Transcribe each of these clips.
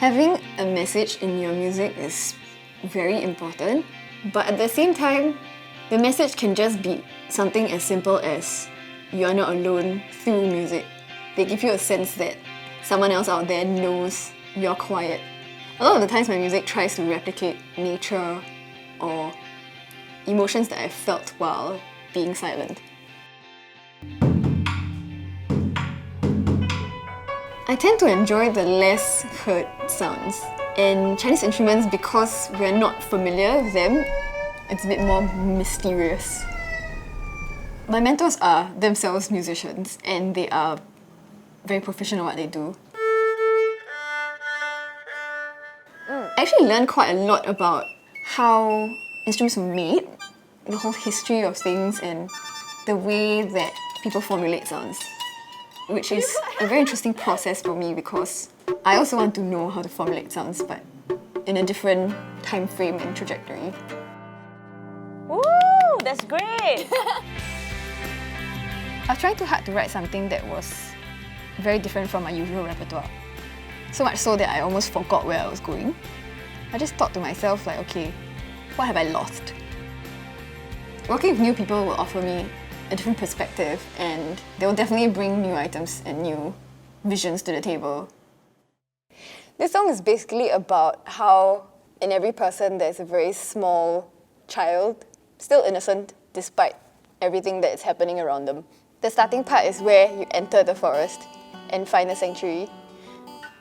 Having a message in your music is very important, but at the same time, the message can just be something as simple as you're not alone through music. They give you a sense that someone else out there knows you're quiet. A lot of the times my music tries to replicate nature or emotions that I felt while being silent. I tend to enjoy the less heard sounds. And Chinese instruments, because we're not familiar with them, it's a bit more mysterious. My mentors are themselves musicians and they are very proficient at what they do. I actually learned quite a lot about how instruments were made, the whole history of things and the way that people formulate sounds, which is a very interesting process for me because I also want to know how to formulate sounds, but in a different time frame and trajectory. Woo, that's great! I was trying too hard to write something that was very different from my usual repertoire. So much so that I almost forgot where I was going. I just thought to myself like, okay, what have I lost? Working with new people will offer me a different perspective and they will definitely bring new items and new visions to the table. This song is basically about how in every person there's a very small child, still innocent despite everything that is happening around them. The starting part is where you enter the forest and find a sanctuary.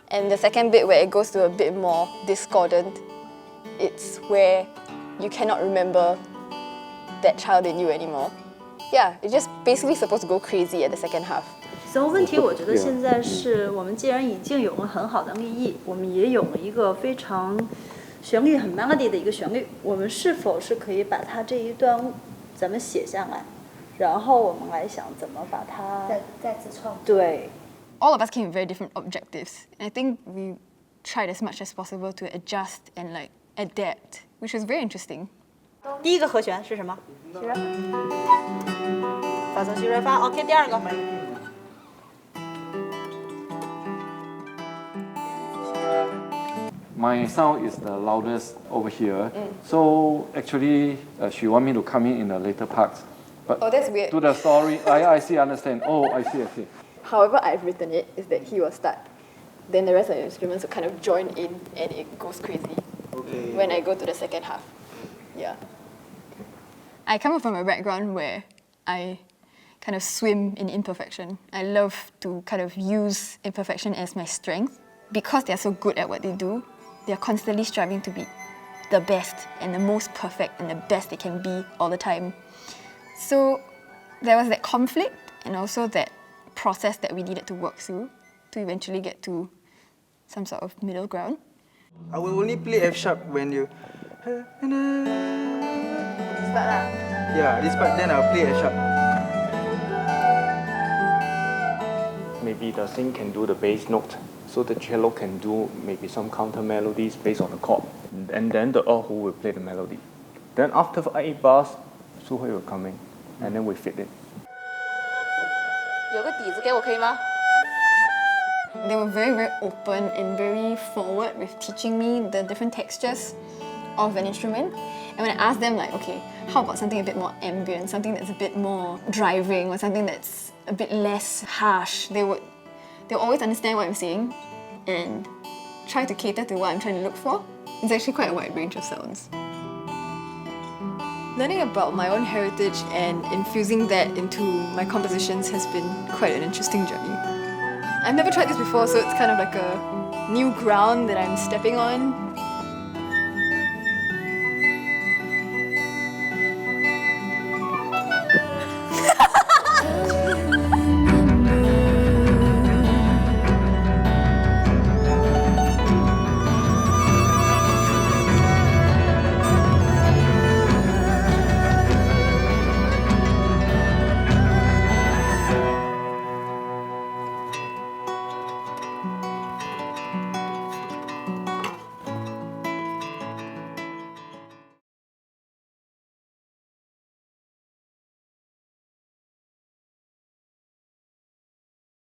And the second bit where it goes to a bit more discordant, it's where you cannot remember that child in you anymore. Yeah, it's just basically supposed to go crazy at the second half. 所以问题我觉得现在是我们既然已经有了很好的立意，我们也有了一个非常旋律很 melody 的一个旋律，我们是否是可以把它这一段咱们写下来，然后我们来想怎么把它再次创作。对。All of us came with very different objectives. And I think we tried as much as possible to adjust and like adapt, which was very interesting. 第一个和弦是什么？西瑞，发嗦西瑞发。OK， 第二个。My sound is the loudest over here, so actually she want me to come in the later parts. But Oh, that's weird. to the story, I see, understand. Oh, I see. However I've written it is that he will start. Then the rest of the instruments will kind of join in and it goes crazy when I go to the second half. Yeah. I come from a background where I kind of swim in imperfection. I love to kind of use imperfection as my strength. Because they're so good at what they do, they're constantly striving to be the best and the most perfect and the best they can be all the time. So there was that conflict and also that process that we needed to work through to eventually get to some sort of middle ground. I will only play F sharp when you. Yeah, this part then I'll play F sharp. Maybe the sing can do the bass note, so the cello can do maybe some counter melodies based on the chord, and then the erhu will play the melody. Then after 8 bars, Suhui will come in, and then we fit it. 有个底子给我可以吗？ They were very, very open and very forward with teaching me the different textures of an instrument. And when I asked them like, okay, how about something a bit more ambient, something that's a bit more driving or something that's a bit less harsh, they'll always understand what I'm saying and try to cater to what I'm trying to look for. It's actually quite a wide range of sounds. Learning about my own heritage and infusing that into my compositions has been quite an interesting journey. I've never tried this before, so it's kind of like a new ground that I'm stepping on.